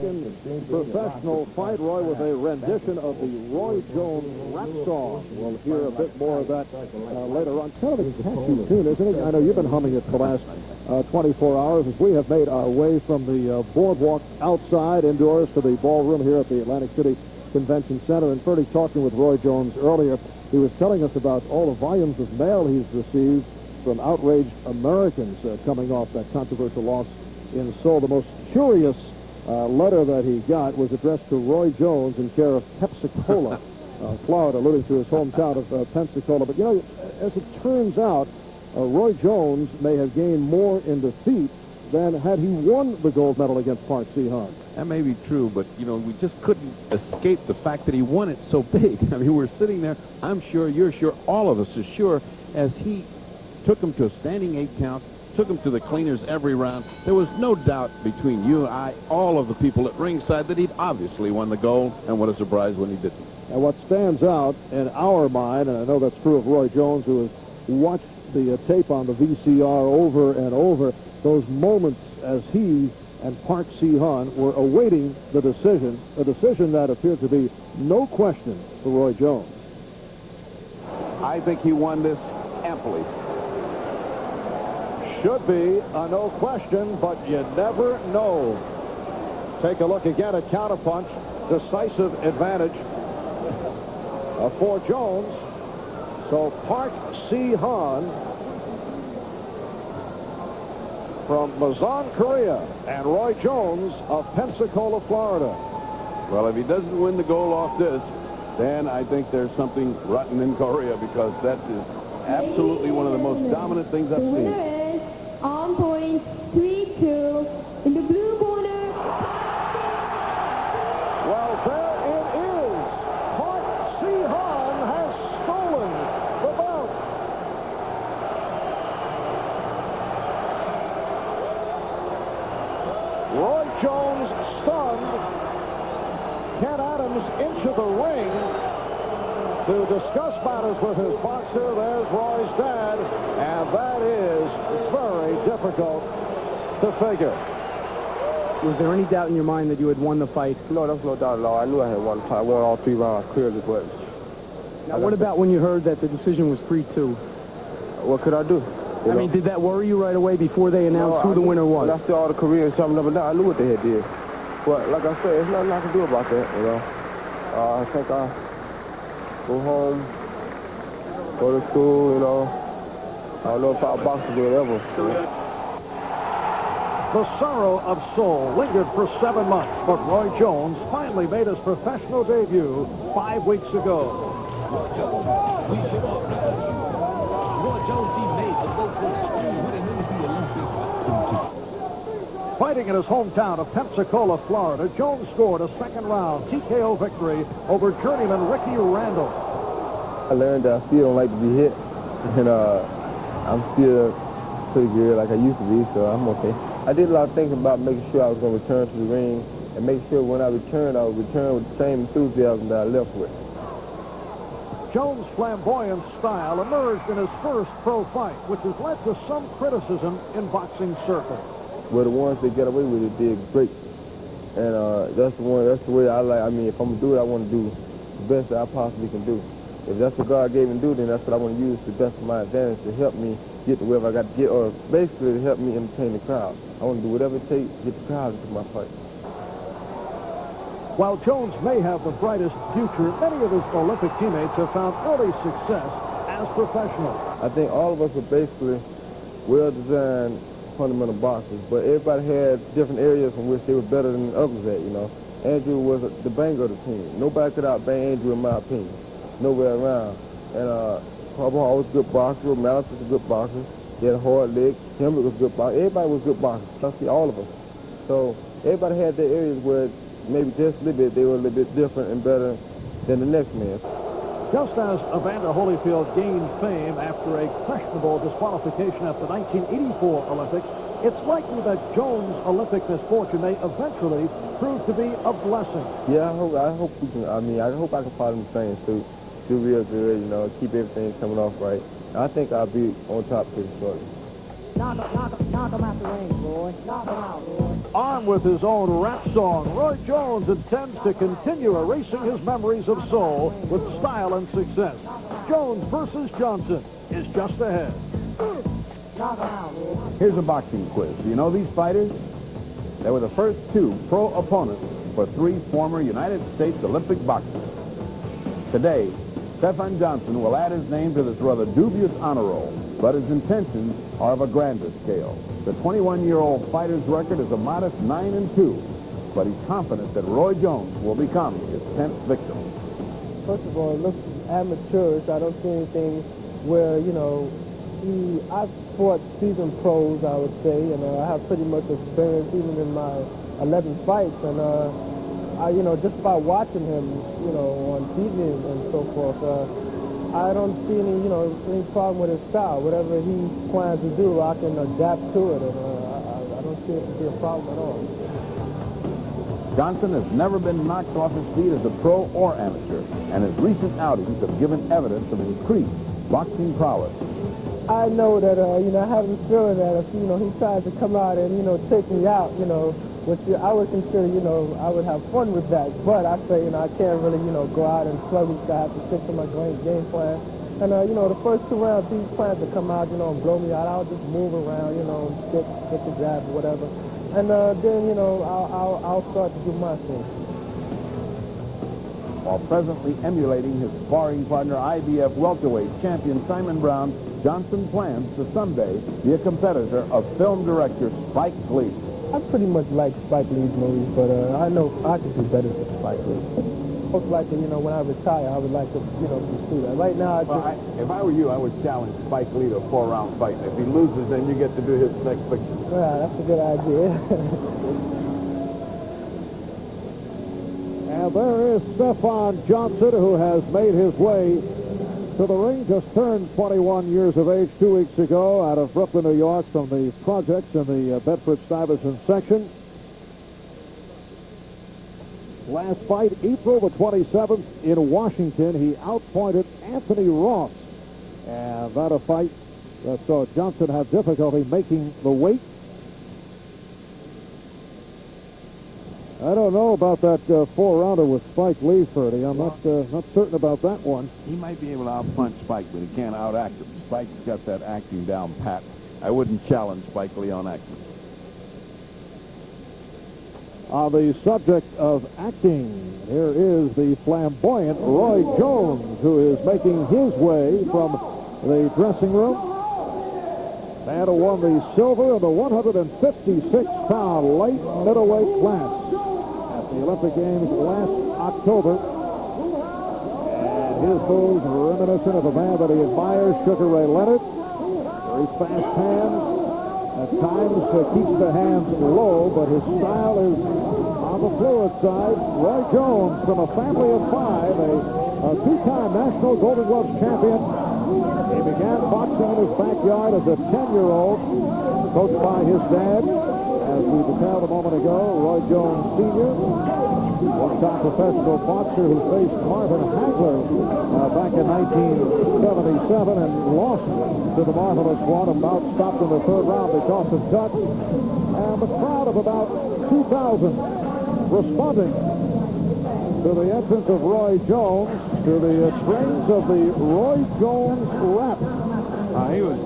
Professional fight, Roy, with a rendition of the Roy Jones rap song. We'll hear a bit more of that later on. Kind of a catchy tune, isn't it? I know you've been humming it for the last 24 hours as we have made our way from the boardwalk outside indoors to the ballroom here at the Atlantic City Convention Center. And Ferdy, talking with Roy Jones earlier, he was telling us about all the volumes of mail he's received from outraged Americans coming off that controversial loss in Seoul. The most curious letter that he got was addressed to Roy Jones in care of Pensacola, Florida, alluding to his hometown of Pensacola. But, you know, as it turns out, Roy Jones may have gained more in defeat than had he won the gold medal against Park Si-han. That may be true, but, you know, we just couldn't escape the fact that he won it so big. I mean, we're sitting there, I'm sure, you're sure, all of us are sure, as he took him to a standing 8 count, took him to the cleaners every round. There was no doubt between you and I, all of the people at ringside, that he'd obviously won the gold, and what a surprise when he didn't. And what stands out in our mind, and I know that's true of Roy Jones, who has watched the tape on the VCR over and over, those moments as he and Park Si-han were awaiting the decision, a decision that appeared to be no question for Roy Jones. I think he won this amply. Should be a no question, but you never know. Take a look again at counterpunch. Decisive advantage for Jones. So Park Si-han from Mazan, Korea, and Roy Jones of Pensacola, Florida. Well, if he doesn't win the gold off this, then I think there's something rotten in Korea, because that is absolutely one of the most dominant things I've seen. On point, 3-2 in the blue corner. Well, there it is. Park Si-han has stolen the belt. Roy Jones stunned. Ken Adams into the ring to discuss matters with his boxer. There's Roy's dad, and that is very difficult to figure. Was there any doubt in your mind that you had won the fight? No, there's no doubt at all. I knew I had won the fight. I won all 3 rounds clearly, but... Now, what about when you heard that the decision was 3-2? What could I do? I mean, did that worry you right away before they announced who the winner was? When I saw all the Koreans jumping up and down, I knew what they had did. But like I said, there's nothing I can do about that, you know. I think I go home, go to school, you know. I don't know if I'll box again ever. The sorrow of Seoul lingered for 7 months, but Roy Jones finally made his professional debut 5 weeks ago. Fighting in his hometown of Pensacola, Florida, Jones scored a second-round TKO victory over journeyman Ricky Randall. I learned that I still don't like to be hit, and I'm still pretty good like I used to be, so I'm okay. I did a lot of thinking about making sure I was going to return to the ring, and make sure when I returned, I would return with the same enthusiasm that I left with. Jones' flamboyant style emerged in his first pro fight, which has led to some criticism in boxing circles. Well, the ones that get away with it did great, and that's the way I like. I mean, if I'm gonna do it, I want to do the best that I possibly can do. If that's what God gave me to do, then that's what I want to use to the best of my advantage to help me get to wherever I got to get, or basically to help me entertain the crowd. I want to do whatever it takes to get the crowd into my fight. While Jones may have the brightest future, many of his Olympic teammates have found early success as professionals. I think all of us are basically well-designed fundamental boxers, but everybody had different areas in which they were better than others at, you know. Andrew was the banger of the team. Nobody could outbang Andrew, in my opinion. Nowhere around. And Harbaugh was a good boxer. Malice was a good boxer. He had a hard leg. Hemrick was a good boxer. Everybody was good boxers, especially all of us. So everybody had their areas where maybe just a little bit they were a little bit different and better than the next man. Just as Evander Holyfield gained fame after a questionable disqualification at the 1984 Olympics, it's likely that Jones' Olympic misfortune may eventually prove to be a blessing. Yeah, I hope we can. I mean, I hope I can follow the same suit, do real good, you know, keep everything coming off right. I think I'll be on top pretty shortly. Knock him out the ring, boy. Knock him out, boy. Armed with his own rap song, Roy Jones intends to continue erasing his memories of soul with style and success. Jones versus Johnson is just ahead. Knock him out, boy. Here's a boxing quiz. Do you know these fighters? They were the first two pro opponents for three former United States Olympic boxers. Today, Stephan Johnson will add his name to this rather dubious honor roll, but his intentions are of a grander scale. The 21-year-old fighter's record is a modest 9-2, but he's confident that Roy Jones will become his 10th victim. First of all, it looks amateurish. I don't see anything where, I've fought seasoned pros, I would say, and I have pretty much experience even in my 11 fights. And, just by watching him, on TV and so forth, I don't see any problem with his style. Whatever he plans to do, I can adapt to it, and I don't see it to be a problem at all. Johnson has never been knocked off his feet as a pro or amateur, and his recent outings have given evidence of increased boxing prowess. I know that, I have a feeling that if, he tries to come out and, take me out, which I would consider, I would have fun with that. But I say, I can't really, go out and sluggish. I have to stick to my game plan. And, the first two rounds, he plans to come out, and blow me out. I'll just move around, get the jab or whatever. And then, I'll start to do my thing. While presently emulating his sparring partner, IBF welterweight champion Simon Brown, Johnson plans to someday be a competitor of film director Spike Lee. I pretty much like Spike Lee's movies, but I know I could do better than Spike Lee. Most likely, when I retire, I would like to, pursue that. Right now, if I were you, I would challenge Spike Lee to a 4-round fight. If he loses, then you get to do his next picture. Yeah, that's a good idea. And there is Stephan Johnson, who has made his way to the ring, just turned 21 years of age 2 weeks ago out of Brooklyn, New York, from the projects in the Bedford-Stuyvesant section. Last fight, April the 27th in Washington, he outpointed Anthony Ross. And that a fight that saw Johnson have difficulty making the weight. I don't know about that 4-rounder with Spike Lee, Ferdy. I'm not certain about that one. He might be able to outpunch Spike, but he can't outact him. Spike's got that acting down pat. I wouldn't challenge Spike Lee on acting. On the subject of acting, here is the flamboyant Roy Jones, who is making his way from the dressing room. Man who won the silver in the 156-pound light middleweight class at the Olympic Games last October. And his moves are reminiscent of a man that he admires, Sugar Ray Leonard. Very fast hands. At times keeps the hands low, but his style is on the fluid side. Roy Jones, from a family of 5, a 2-time national Golden Gloves champion. He began boxing in his backyard as a 10-year-old, coached by his dad. As we detailed a moment ago, Roy Jones Sr., one-time professional boxer who faced Marvin Hagler back in 1977 and lost to the Marvelous One. About stopped in the 3rd round because of touch. And the crowd of about 2,000 responding to the entrance of Roy Jones, to the strains of the Roy Jones rap. He was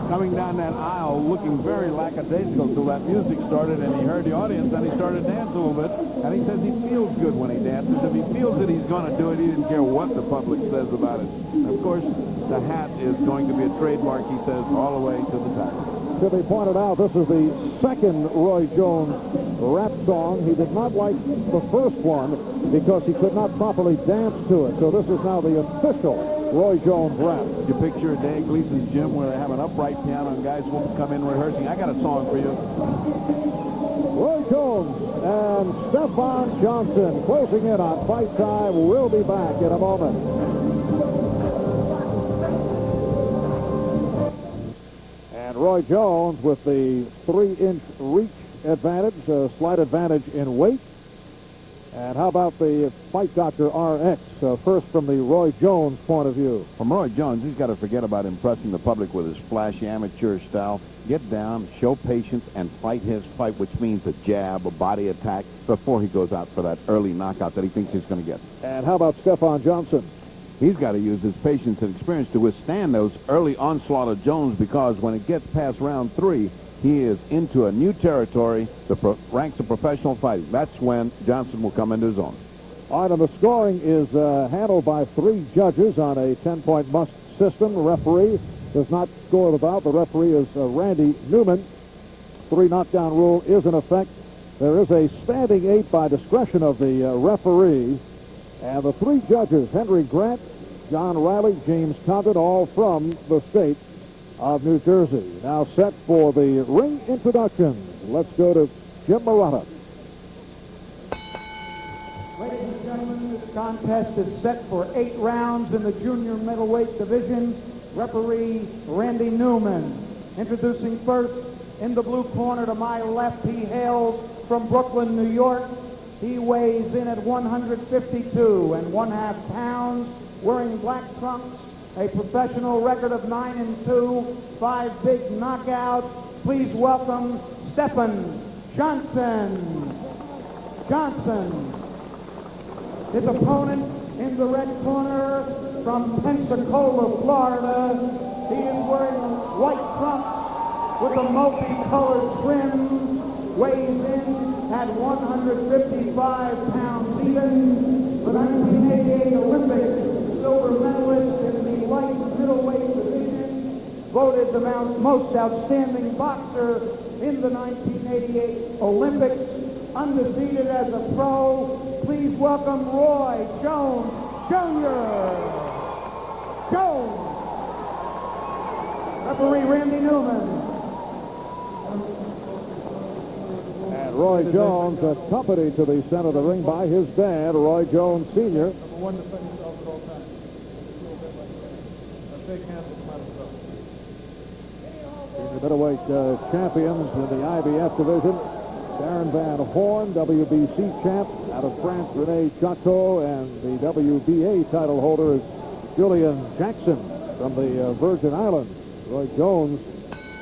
coming down that aisle looking very lackadaisical until that music started, and he heard the audience, and he started to dance a little bit. And he says he feels good when he dances. If he feels that he's going to do it, he didn't care what the public says about it. And of course, the hat is going to be a trademark, he says, all the way to the top. Should be pointed out, this is the second Roy Jones rap song. He did not like the first one because he could not properly dance to it. So this is now the official Roy Jones rap. You picture Dan Gleason's gym where they have an upright piano and guys won't come in rehearsing. I got a song for you. Roy Jones and Stephan Johnson closing in on fight time. We'll be back in a moment. And Roy Jones with the 3-inch reach advantage, a slight advantage in weight. And how about the Fight Doctor RX? First from the Roy Jones point of view. From Roy Jones, he's got to forget about impressing the public with his flashy amateur style. Get down, show patience, and fight his fight, which means a jab, a body attack, before he goes out for that early knockout that he thinks he's going to get. And how about Stephan Johnson? He's got to use his patience and experience to withstand those early onslaught of Jones, because when it gets past round 3, he is into a new territory, the ranks of professional fighting. That's when Johnson will come into his own. All right, and the scoring is handled by 3 judges on a 10-point must system. The referee does not score the bout. The referee is Randy Newman. 3 knockdown rule is in effect. There is a standing 8 by discretion of the referee. And the 3 judges, Henry Grant, John Riley, James Condon, all from the state of New Jersey. Now set for the ring introduction. Let's go to Jim Marotta. Ladies and gentlemen, this contest is set for 8 rounds in the junior middleweight division. Referee Randy Newman. Introducing first in the blue corner to my left, he hails from Brooklyn, New York. He weighs in at 152 1/2 pounds, wearing black trunks, a professional record of 9-2, 5 big knockouts. Please welcome Stephan Johnson. His opponent in the red corner from Pensacola, Florida. He is wearing white trunks with a multicolored trim. Weighs in at 155 pounds even. The 1988 Olympic silver medalist in the light middleweight division. Voted the most outstanding boxer in the 1988 Olympics. Undefeated as a pro. Please welcome Roy Jones Jr. Jones. Referee Randy Newman. And Roy Jones accompanied to the center of the ring by his dad, Roy Jones Sr. #1 defending belt of all time. Big hand to come out of the belt. The middleweight champions in the IBF division. Darren Van Horn, WBC champ out of France, Rene Chateau, and the WBA title holder is Julian Jackson from the Virgin Islands. Roy Jones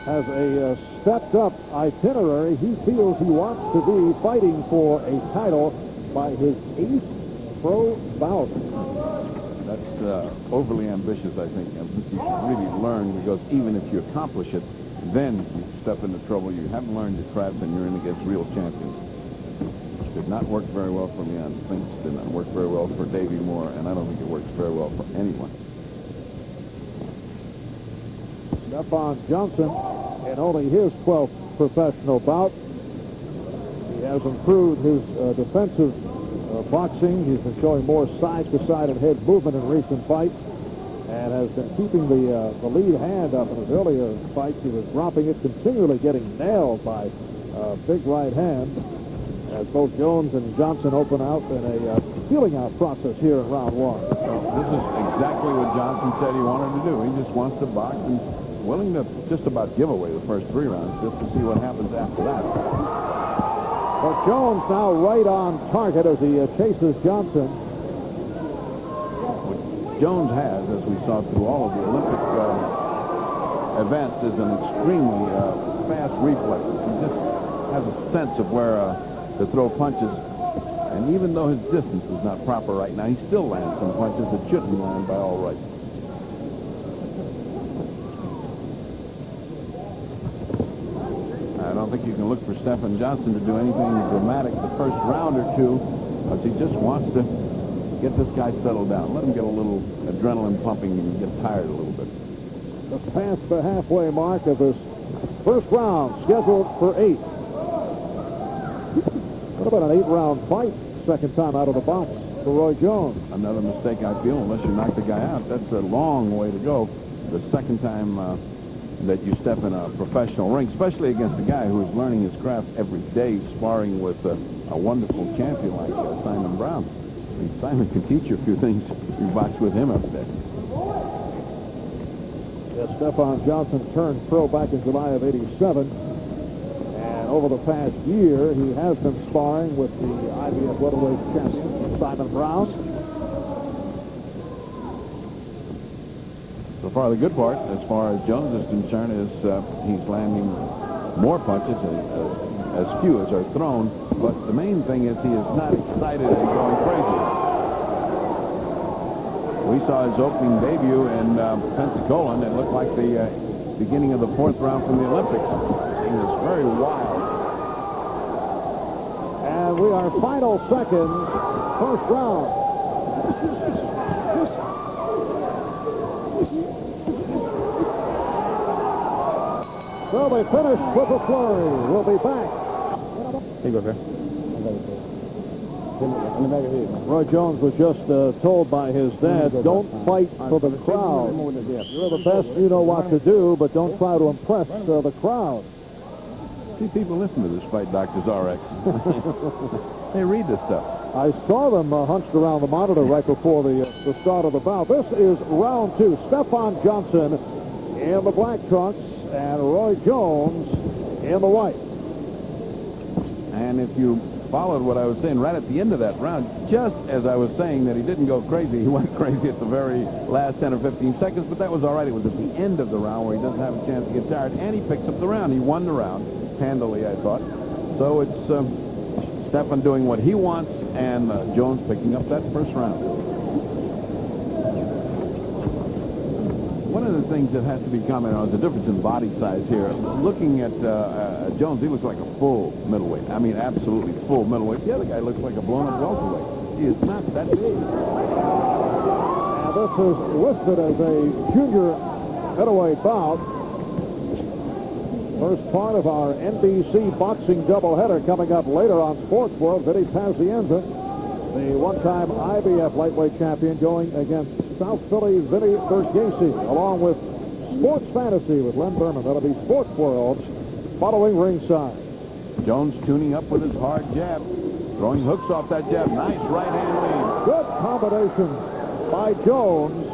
has a stepped-up itinerary. He feels he wants to be fighting for a title by his 8th pro bout. That's overly ambitious, I think. And you should really learn, because even if you accomplish it, then you step into trouble. You haven't learned your craft, and you're in against real champions. Did not work very well for me on Spinks. Did not work very well for Davey Moore, and I don't think it works very well for anyone. Stephan Johnson in only his 12th professional bout. He has improved his defensive boxing. He's been showing more side-to-side and head movement in recent fights, and has been keeping the lead hand up. In his earlier fights, he was dropping it, continually getting nailed by big right hand, as both Jones and Johnson open out in a feeling-out process here in round 1. Well, this is exactly what Johnson said he wanted to do. He just wants to box and willing to just about give away the first 3 rounds just to see what happens after that. But Jones now right on target as he chases Johnson. Jones has, as we saw through all of the Olympic events, is an extremely fast reflex. He just has a sense of where to throw punches. And even though his distance is not proper right now, he still lands some punches that shouldn't land by all rights. I don't think you can look for Stephan Johnson to do anything dramatic the first round or 2, because he just wants to get this guy settled down. Let him get a little adrenaline pumping and get tired a little bit. Just past the halfway mark of this first round, scheduled for 8. What about an 8-round fight? Second time out of the box for Roy Jones. Another mistake, I feel, unless you knock the guy out. That's a long way to go. The second time that you step in a professional ring, especially against a guy who is learning his craft every day, sparring with a wonderful champion like Simon Brown. I mean, Simon can teach you a few things if you box with him every day. Yes, Stephan Johnson turned pro back in July of '87. And And over the past year, he has been sparring with the IBF welterweight champion, Simon Brown. So far, the good part, as far as Jones is concerned, is he's landing more punches, as few as are thrown. But the main thing is he is not excited and going crazy. We saw his opening debut in Pensacola, and it looked like the beginning of the 4th round from the Olympics. He was very wild. And we are final seconds, first round. So they finish with a flurry. We'll be back. Here you go, sir. In the back of his. Roy Jones was just told by his dad, don't fight for the crowd. You're the best, you know what to do, but don't try to impress the crowd. See, people listen to this Fight Doctors RX. They read this stuff. I saw them hunched around the monitor right before the start of the bout. This is round 2. Stephan Johnson in the black trunks and Roy Jones in the white. And if you followed what I was saying right at the end of that round, just as I was saying that he didn't go crazy, he went crazy at the very last 10 or 15 seconds, but that was all right. It was at the end of the round where he doesn't have a chance to get tired, and he picks up the round. He won the round handily, I thought. So it's Stephan doing what he wants, and Jones picking up that first round. One of the things that has to be commented on is the difference in body size here. Looking at Jones, he looks like a full middleweight. I mean, absolutely full middleweight. The other guy looks like a blown-up welterweight. He is not that big. Now, this is listed as a junior middleweight bout. First part of our NBC boxing doubleheader coming up later on Sports World. Vinny Pazienza, the one-time IBF lightweight champion, going against South Philly Vinny Bergese, along with Sports Fantasy with Len Berman. That'll be Sports World following ringside. Jones tuning up with his hard jab, throwing hooks off that jab. Nice right-hand lead. Good combination by Jones.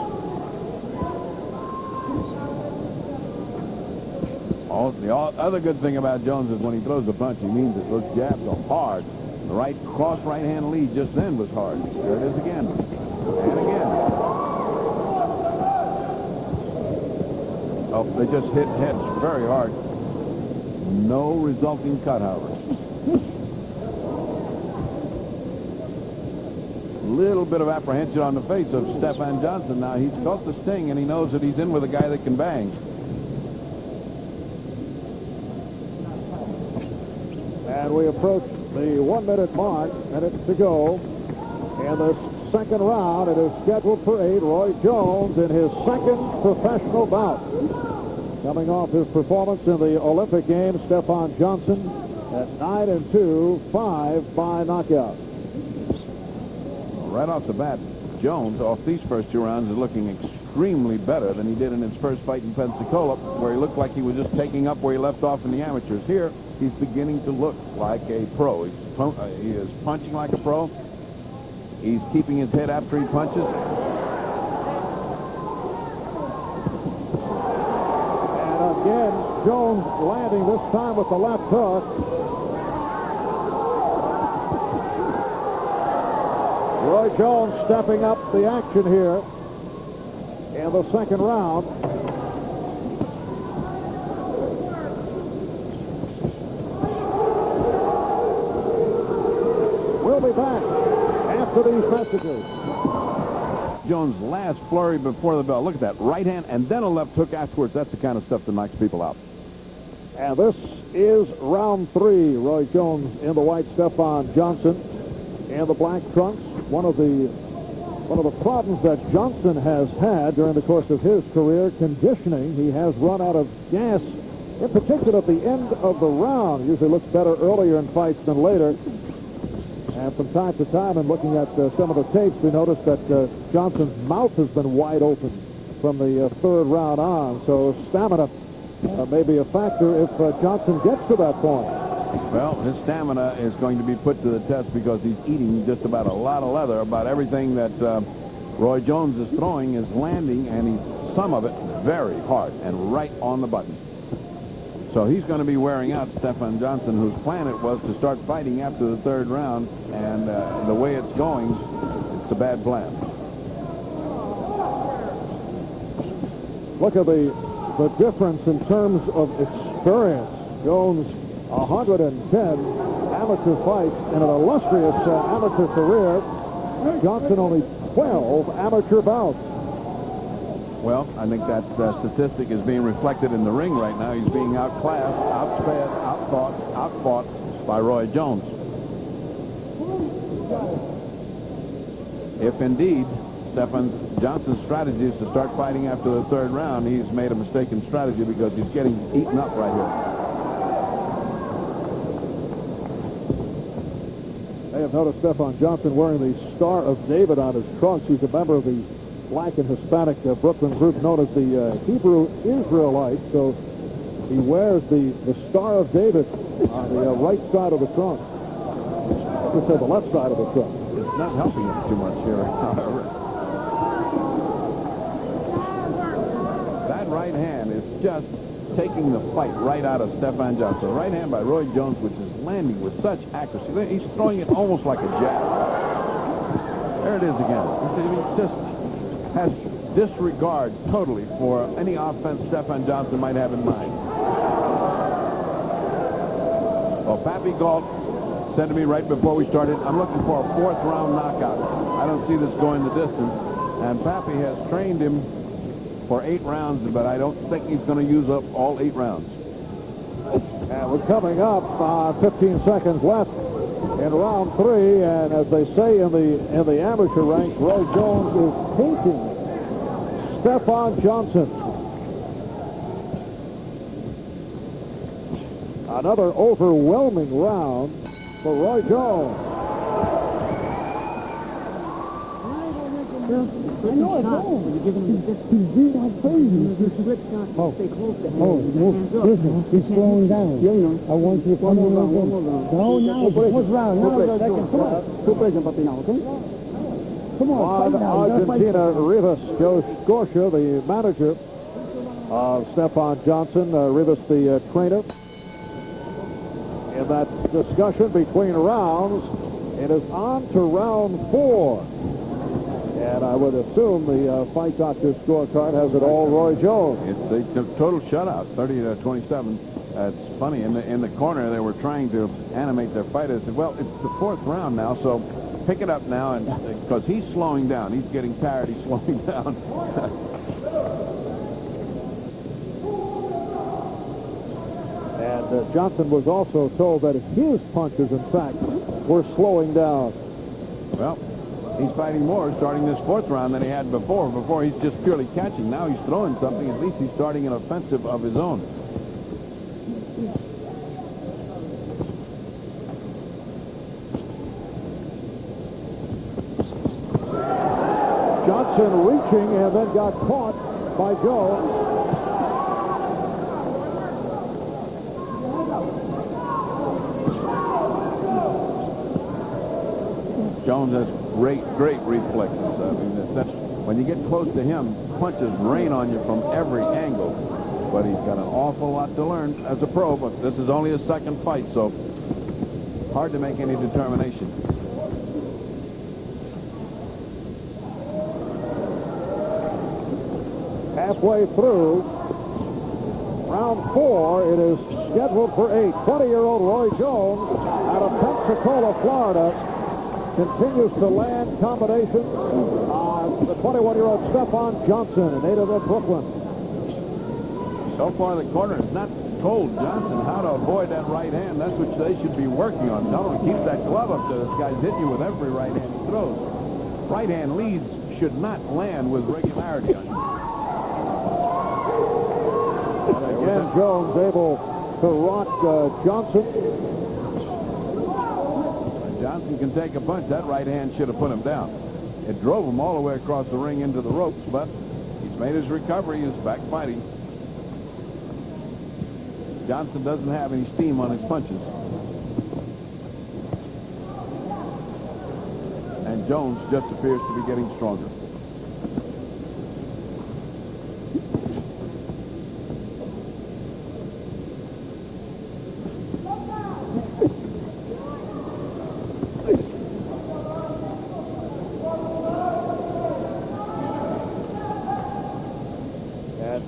The other good thing about Jones is when he throws a punch, he means it. Those jabs are hard. The right cross right-hand lead just then was hard. There it is again. And again. Oh, they just hit heads very hard. No resulting cut, however. Little bit of apprehension on the face of Stephan Johnson. Now, he's felt the sting, and he knows that he's in with a guy that can bang. And we approach the 1-minute mark, minutes to go. In the second round, it is scheduled for 8. Roy Jones in his second professional bout. Coming off his performance in the Olympic Games, Stephan Johnson at 9-2, 5 by knockout. Right off the bat, Jones, off these first 2 rounds, is looking extremely better than he did in his first fight in Pensacola, where he looked like he was just taking up where he left off in the amateurs. Here, he's beginning to look like a pro. He is punching like a pro. He's keeping his head after he punches. And again, Jones landing this time with the left hook. Roy Jones stepping up the action here in the second round. We'll be back after these messages. Jones' last flurry before the bell. Look at that. Right hand and then a left hook afterwards. That's the kind of stuff that knocks people out. And this is round 3. Roy Jones in the white, Stephan Johnson in the black trunks. One of the problems that Johnson has had during the course of his career, conditioning. He has run out of gas, in particular at the end of the round. Usually looks better earlier in fights than later. And from time to time, and looking at some of the tapes, we noticed that Johnson's mouth has been wide open from the third round on. So stamina may be a factor if Johnson gets to that point. Well, his stamina is going to be put to the test because he's eating just about a lot of leather. About everything that Roy Jones is throwing is landing, and some of it very hard and right on the button. So he's going to be wearing out Stephan Johnson, whose plan it was to start fighting after the third round. And the way it's going, it's a bad plan. Look at the difference in terms of experience. Jones, 110 amateur fights in an illustrious amateur career. Johnson only 12 amateur bouts. Well, I think that statistic is being reflected in the ring right now. He's being outclassed, outsped, outfought by Roy Jones. If indeed Stephan Johnson's strategy is to start fighting after the third round, he's made a mistaken strategy because he's getting eaten up right here. They have noticed Stephan Johnson wearing the Star of David on his trunks. He's a member of the Black and Hispanic Brooklyn group known as the Hebrew Israelites. So he wears the Star of David on the right side of the trunk. I should say the left side of the trunk. It's not helping him too much here, however. That right hand is just taking the fight right out of Stephan Johnson. Right hand by Roy Jones, which is landing with such accuracy. He's throwing it almost like a jab. There it is again. He just has disregard totally for any offense Stephan Johnson might have in mind. Well, Pappy Galt said to me right before we started, I'm looking for a fourth round knockout. I don't see this going the distance. And Pappy has trained him for 8 rounds, but I don't think he's going to use up all 8 rounds. And we're coming up, 15 seconds left in round 3, and as they say in the amateur ranks, Roy Jones is painting Stephan Johnson. Another overwhelming round for Roy Jones. I know it's home. You're giving him this. He's being like crazy. Your grip's not stay close to him. Listen, he's slowing down. I want you to come on over. No, what's round? Now the second fight. Okay? Come on, fight now. Argentina, Rivas Scotia, the manager of Stephan Johnson, Rivas the trainer. In that discussion between rounds, it is on to round 4. And I would assume the fight doctor scorecard has it all Roy Jones. It's a total shutout, 30-27. It's funny, in the corner they were trying to animate their fight. I said, well, it's the 4th round now, so pick it up now, and because he's slowing down. He's getting tired. He's slowing down. And Johnson was also told that his punches, in fact, were slowing down. Well, he's fighting more starting this 4th round than he had before. Before, he's just purely catching. Now he's throwing something. At least he's starting an offensive of his own. Johnson reaching and then got caught by Jones. Jones has great reflexes. I mean, that's when you get close to him, punches rain on you from every angle. But he's got an awful lot to learn as a pro. But this is only his 2nd fight, so hard to make any determination. Halfway through round 4, it is scheduled for 8. 20-year-old Roy Jones out of Pensacola, Florida, continues to land combinations on the 21-year-old Stephan Johnson, a native of Brooklyn. So far, the corner has not told Johnson how to avoid that right hand. That's what they should be working on. Tell him to keep that glove up there. This guy's hitting you with every right hand he throws. Right hand leads should not land with regularity on you. And again, Jones able to rock Johnson. Johnson can take a punch. That right hand should have put him down. It drove him all the way across the ring into the ropes, but he's made his recovery. He's back fighting. Johnson doesn't have any steam on his punches. And Jones just appears to be getting stronger.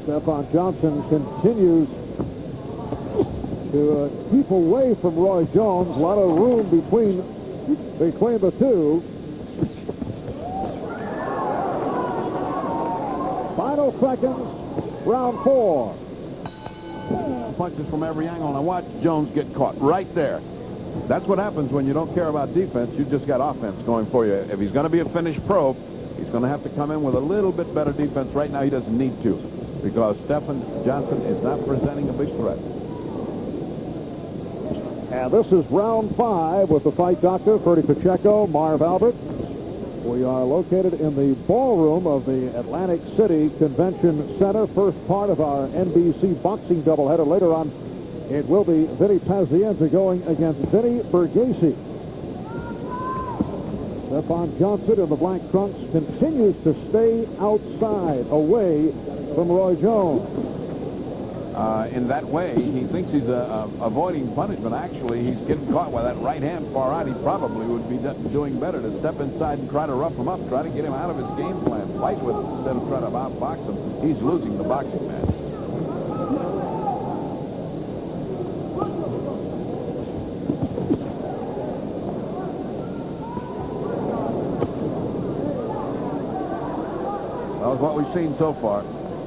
Stephan Johnson continues to keep away from Roy Jones. A lot of room between the two. Final seconds, round 4. Punches from every angle. Now watch Jones get caught right there. That's what happens when you don't care about defense. You just got offense going for you. If he's going to be a finished pro, he's going to have to come in with a little bit better defense. Right now, he doesn't need to because Stephan Johnson is not presenting a big threat. And this is round 5 with the fight doctor, Ferdy Pacheco, Marv Albert. We are located in the ballroom of the Atlantic City Convention Center. First part of our NBC boxing doubleheader. Later on, it will be Vinny Pazienza going against Vinny Bergese. Stephan Johnson in the black trunks continues to stay outside, away from Roy Jones. In that way, he thinks he's avoiding punishment. Actually, he's getting caught with that right hand far out. He probably would be doing better to step inside and try to rough him up, try to get him out of his game plan, fight with him instead of trying to outbox him. He's losing the boxing match. That was what we've seen so far.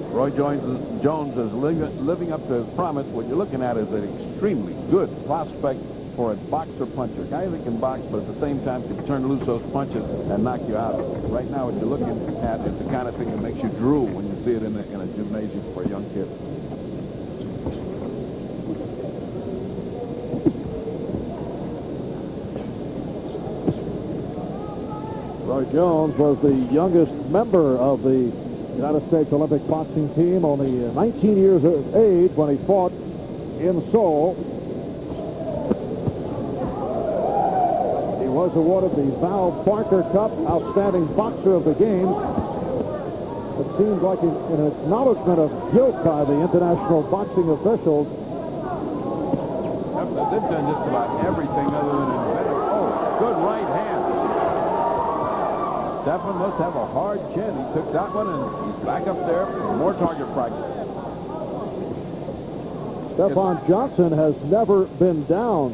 Roy Jones is living up to his promise. What you're looking at is an extremely good prospect for a boxer-puncher. A guy that can box, but at the same time can turn loose those punches and knock you out. Right now, what you're looking at is the kind of thing that makes you drool when you see it in a gymnasium for a young kid. Roy Jones was the youngest member of the United States Olympic boxing team, only 19 years of age when he fought in Seoul. He was awarded the Val Barker Cup Outstanding Boxer of the Games. It seems like an acknowledgement of guilt by the international boxing officials. They've done just about everything other than invent. Oh, good right hand. Stephan must have a hard chin. He took that one, and he's back up there for more target practice. Stephan Johnson has never been down.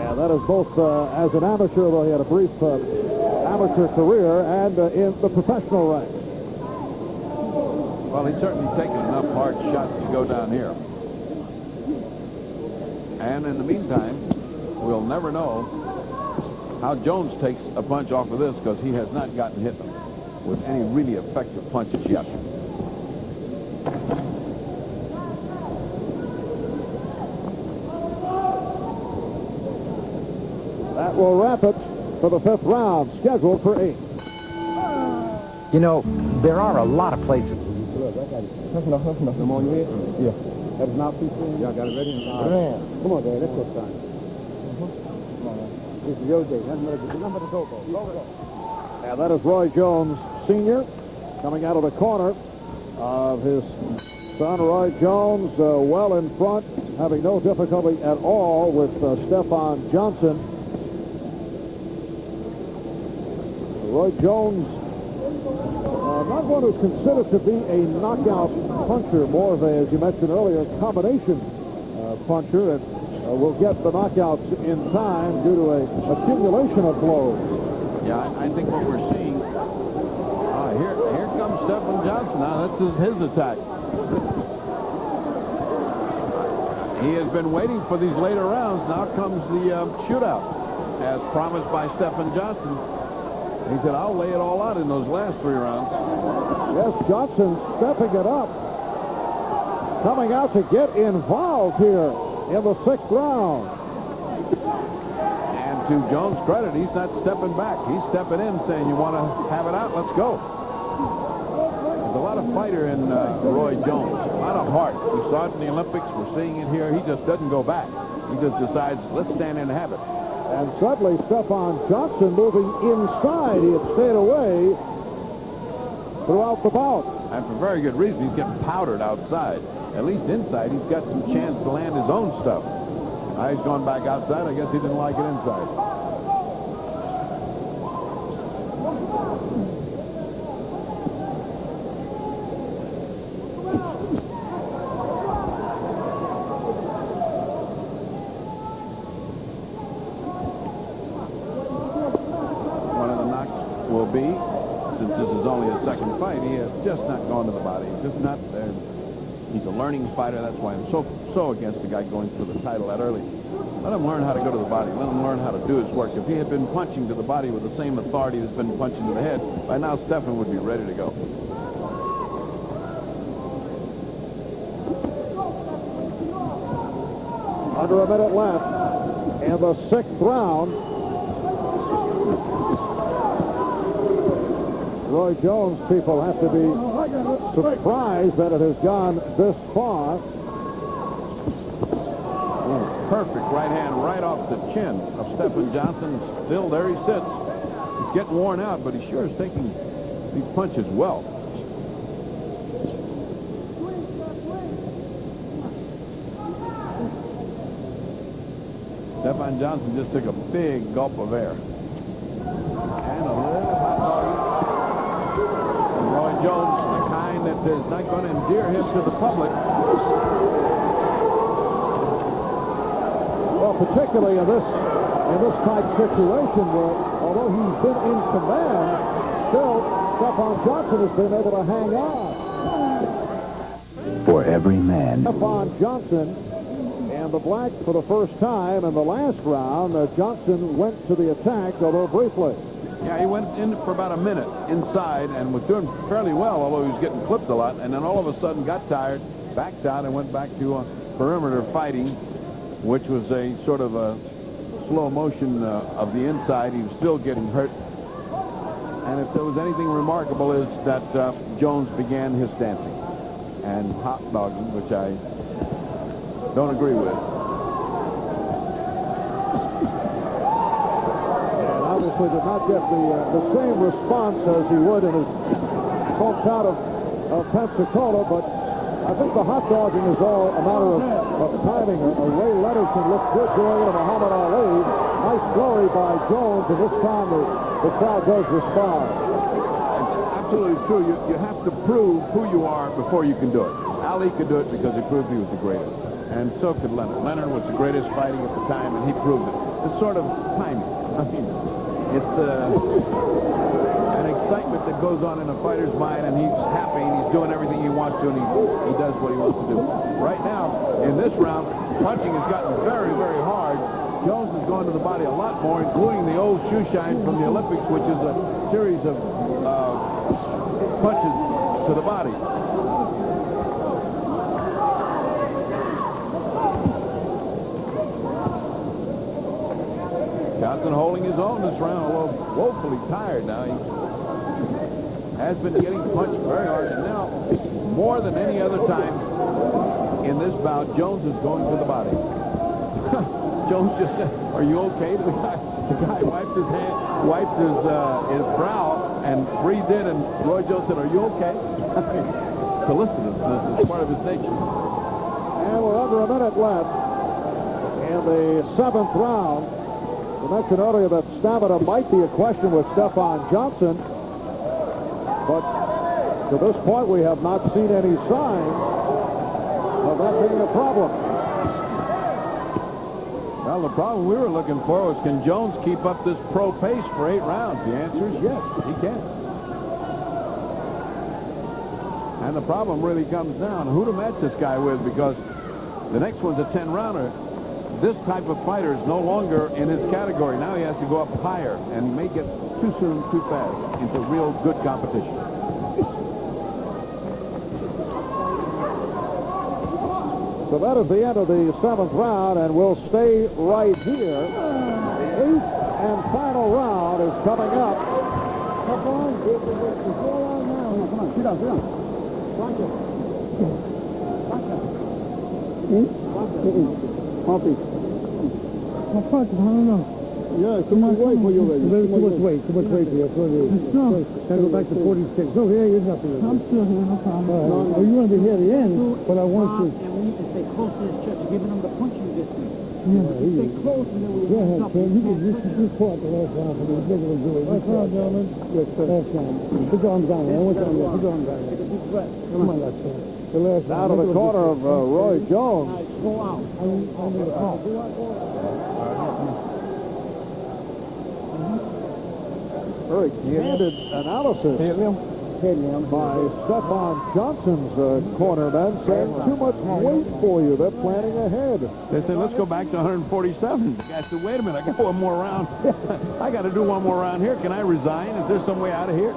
And that is both as an amateur, though he had a brief amateur career, and in the professional ranks. Well, he's certainly taken enough hard shots to go down here. And in the meantime, we'll never know how Jones takes a punch off of this because he has not gotten hit with any really effective punches yet. That will wrap it for the 5th round, scheduled for 8. You know, there are a lot of places. Come on, you in? Yeah. That's not too soon. Y'all got it ready? Come on, Dad. Let's go, son. Come on, man. This is your day. Number to go. And that is Roy Jones Sr. coming out of the corner of his son, Roy Jones, well in front, having no difficulty at all with Stephan Johnson. Roy Jones, not one who's considered to be a knockout puncher, more of a, as you mentioned earlier, combination puncher, and will get the knockouts in time due to a accumulation of blows. Yeah, I think what we're seeing, here comes Stephan Johnson. Now, this is his attack. He has been waiting for these later rounds. Now comes the shootout, as promised by Stephan Johnson. He said, I'll lay it all out in those last 3 rounds. Yes, Johnson stepping it up. Coming out to get involved here in the 6th round. And to Jones' credit, he's not stepping back. He's stepping in saying, you want to have it out? Let's go. There's a lot of fighter in Roy Jones. A lot of heart. We saw it in the Olympics. We're seeing it here. He just doesn't go back. He just decides, let's stand in and have it. And suddenly, Stephan Johnson moving inside. He had stayed away throughout the bout. And for very good reason. He's getting powdered outside. At least inside, he's got some chance to land his own stuff. Now he's going back outside. I guess he didn't like it inside. will be, since this is only his second fight, he has just not gone to the body. He's just not there. He's a learning fighter. That's why I'm so against the guy going for the title that early. Let him learn how to go to the body. Let him learn how to do his work. If he had been punching to the body with the same authority that's been punching to the head, by now Stephan would be ready to go. Under a minute left in the 6th round. Roy Jones people have to be surprised that it has gone this far. Perfect right hand right off the chin of Stephan Johnson. Still there he sits. He's getting worn out, but he sure is taking these punches well. Stephan Johnson just took a big gulp of air. And a little hot dog. And Roy Jones, the kind that is not going to endear him to the public. Well, particularly in this type situation where, although he's been in command, still Stephan Johnson has been able to hang on. For every man. Stephan Johnson and the black for the first time in the last round. Johnson went to the attack, although briefly. Yeah, he went in for about a minute inside and was doing fairly well, although he was getting clipped a lot, and then all of a sudden got tired, backed out, and went back to perimeter fighting, which was a sort of a slow motion of the inside. He was still getting hurt. And if there was anything remarkable is that Jones began his dancing and hot dogging, which I don't agree with. And obviously did not get the same response as he would in his hometown of Pensacola, but I think the hot dogging is all a matter of timing. Ray Letterson looked good going into Muhammad Ali. Nice flurry by Jones, and this time the crowd does respond. It's absolutely true. You have to prove who you are before you can do it. Ali could do it because he proved he was the greatest. And so could Leonard. Leonard was the greatest fighting at the time, and he proved it. It's sort of timing. I mean, it's an excitement that goes on in a fighter's mind, and he's happy, and he's doing everything he wants to, and he does what he wants to do. Right now, in this round, punching has gotten very, very hard. Jones has gone to the body a lot more, including the old shoe shine from the Olympics, which is a series of punches to the body. Johnson holding his own this round, although woefully tired now. He has been getting punched very hard, and now, more than any other time in this bout, Jones is going to the body. Jones just said, "Are you okay?" The guy wiped his hand, wiped his brow, and breathed in, and Roy Jones said, "Are you okay?" Solicitousness is part of his nature. And we're under a minute left in the 7th round. I mentioned earlier that stamina might be a question with Stephan Johnson, but to this point we have not seen any signs of that being a problem. Well, the problem we were looking for was, can Jones keep up this pro pace for 8 rounds? The answer is yes, he can. And the problem really comes down who to match this guy with, because the next one's a 10-rounder. This type of fighter is no longer in his category. Now he has to go up higher, and he may get too soon, too fast into real good competition. So that is the end of the 7th round, and we'll stay right here. The 8th and final round is coming up. Come on, sit down, sit down. Coffee. I don't know. Yeah, too much weight for you, baby. Too much weight for you. Gotta go back to 46. Oh, yeah, you're nothing. I'm still here, no problem. You want to be here at the end, but I want to. And we need to stay close to this church, giving them the punching distance. Yeah, stay close, and then we'll stop. You fought the last round for me. Big one, do it. Last round, gentlemen. Yes, sir. Last round. Put your arms down. I want your arms down. Put your arms down. Take a deep breath. Come on, last round. Now to the corner of Roy Jones. Go out. I need a call. very candid analysis by Stephan Johnson's cornerman saying too much weight for you. They're planning ahead. They said, let's go back to 147. The guy said, wait a minute, I got one more round. I got to do one more round here. Can I resign? Is there some way out of here?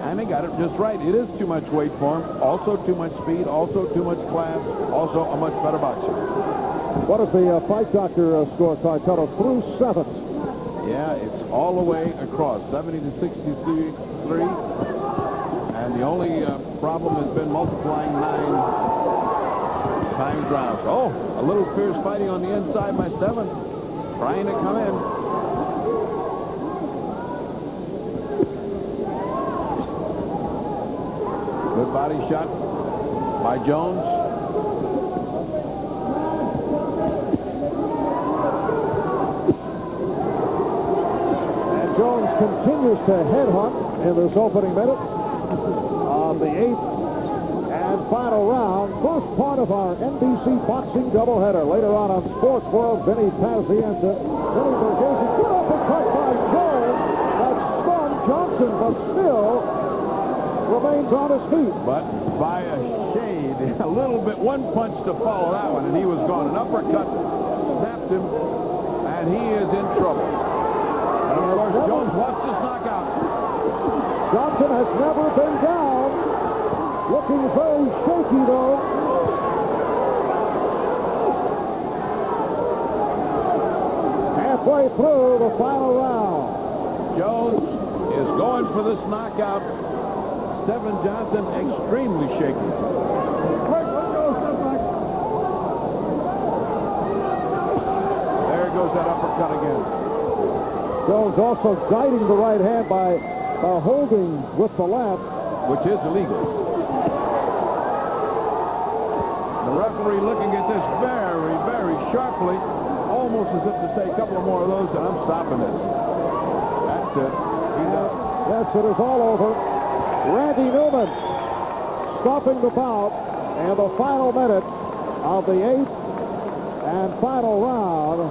And they got it just right. It is too much weight for him. Also too much speed. Also too much class. Also a much better boxer. What does the Fight Doctor scorecard tell us? Through 7th. Yeah, it's all the way across. 70 to 63. And the only problem has been multiplying 9 times rounds. Oh, a little fierce fighting on the inside by Stephan. Trying to come in. Good body shot by Jones. And Jones continues to headhunt in this opening minute of the 8th and final round. First part of our NBC boxing doubleheader. Later on Sports World, Vinny Pazienza. Vinny Borghese, good uppercut by Jones. That stunned Johnson, but still remains on his feet. But by a shade, a little bit, one punch to follow that one, and he was gone. An uppercut snapped him, and he is in trouble. And of course, Jones wants this knockout. Johnson has never been down. Looking very shaky, though. Halfway through the final round. Jones is going for this knockout. Stephan Johnson extremely shaky. There goes that uppercut again. Jones also guiding the right hand by holding with the left, which is illegal. The referee looking at this very, very sharply, almost as if to say a couple of more of those, and I'm stopping this. That's it. He's out. Yes, it is all over. Randy Newman stopping the bout, and the final minute of the 8th and final round.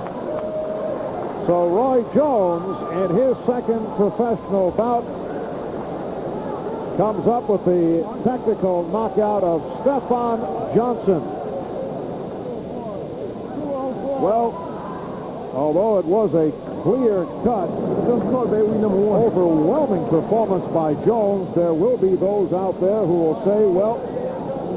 So Roy Jones, in his second professional bout, comes up with the technical knockout of Stephan Johnson. Well, although it was a clear-cut, overwhelming performance by Jones, there will be those out there who will say, well,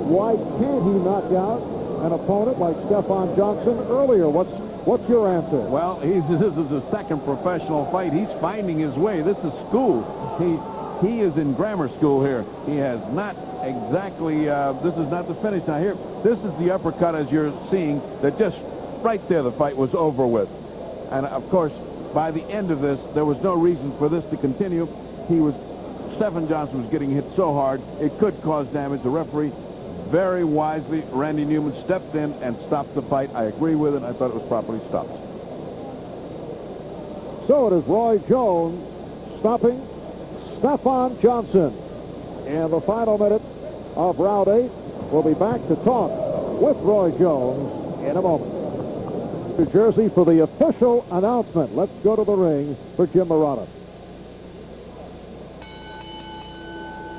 why can't he knock out an opponent like Stephan Johnson earlier? What's your answer? Well, this is his second professional fight. He's finding his way. This is school. He is in grammar school here. He has not exactly, this is not the finish. Now here, this is the uppercut, as you're seeing, that just right there the fight was over with. And of course, by the end of this, there was no reason for this to continue. Stephan Johnson was getting hit so hard, it could cause damage. The referee, very wisely, Randy Newman, stepped in and stopped the fight. I agree with it. I thought it was properly stopped. So it is Roy Jones stopping Stephan Johnson in the final minute of round 8. We'll be back to talk with Roy Jones in a moment. New Jersey for the official announcement. Let's go to the ring for Jim Murata.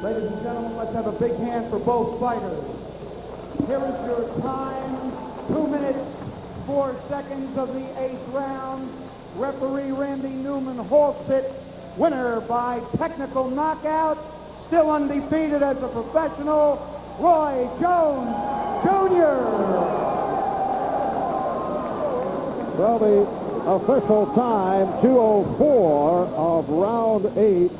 Ladies and gentlemen, let's have a big hand for both fighters. Here is your time, 2 minutes, 4 seconds of the 8th round. Referee Randy Newman halts it. Winner by technical knockout, still undefeated as a professional, Roy Jones Jr. Well, the official time, 2:04 of round 8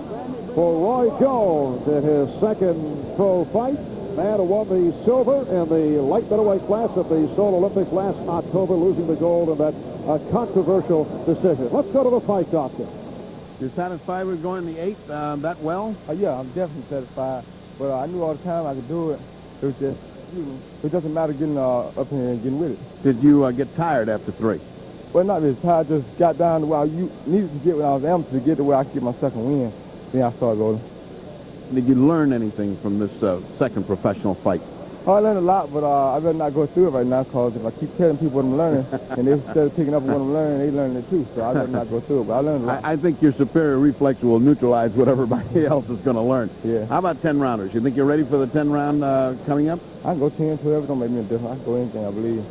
for Roy Jones in his second pro fight. Man who won the silver in the light middleweight class at the Seoul Olympics last October, losing the gold in that controversial decision. Let's go to the fight doctor. You're satisfied with going the 8th that well? Yeah, I'm definitely satisfied. But I knew all the time I could do it. It was just, it doesn't matter getting up here and getting with it. Did you get tired after 3? Well, not really tired. Just got down to where I needed to get when I was amateur to get to where I could get my second win. Then I started rolling. Did you learn anything from this second professional fight? Oh, I learned a lot, but I better not go through it right now because if I keep telling people what I'm learning and they instead of picking up what I'm learning, they learning it too. So I better not go through it, but I learned a lot. I think your superior reflex will neutralize what everybody else is going to learn. Yeah. How about 10 rounders? You think you're ready for the 10 round coming up? I can go 10, 12. It don't make me a difference. I can go anything, I believe.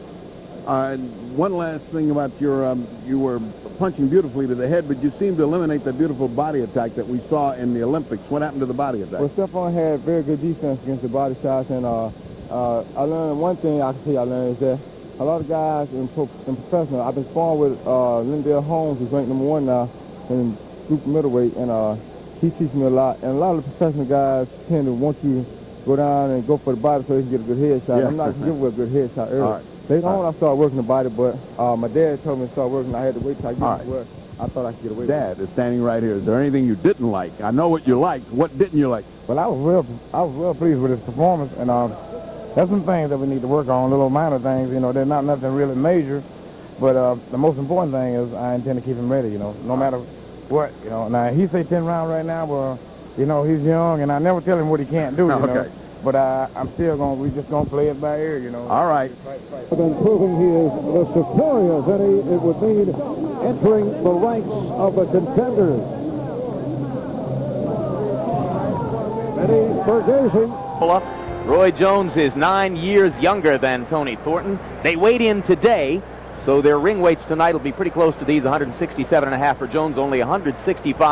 One last thing about your, you were punching beautifully to the head, but you seemed to eliminate the beautiful body attack that we saw in the Olympics. What happened to the body attack? Well, Stephan had very good defense against the body shots, and I learned one thing I can tell you I learned is that a lot of guys in professional, I've been sparring with Lindell Holmes, who's ranked #1 now in super middleweight, and he teaches me a lot. And a lot of the professional guys tend to want you to go down and go for the body so they can get a good headshot. Yeah. I'm not going to give away a good headshot early. All right. Later on, I started working the body, but my dad told me to start working. I had to wait till I get All to where I thought I could get away Dad is standing right here. Is there anything you didn't like? I know what you liked. What didn't you like? Well, I was real pleased with his performance, and there's some things that we need to work on, little minor things. You know, they're not nothing really major, but the most important thing is I intend to keep him ready. You know, no matter what. You know, now he say 10 rounds right now, but you know he's young, and I never tell him what he can't do. You know, but I'm still we just gonna play it by ear. You know. All right. Been proving he is the superior of any, it would mean entering the ranks of the contenders. Benny Bergese. Roy Jones is 9 years younger than Toney Thornton. They weighed in today, so their ring weights tonight will be pretty close to these, 167.5 for Jones, only 165.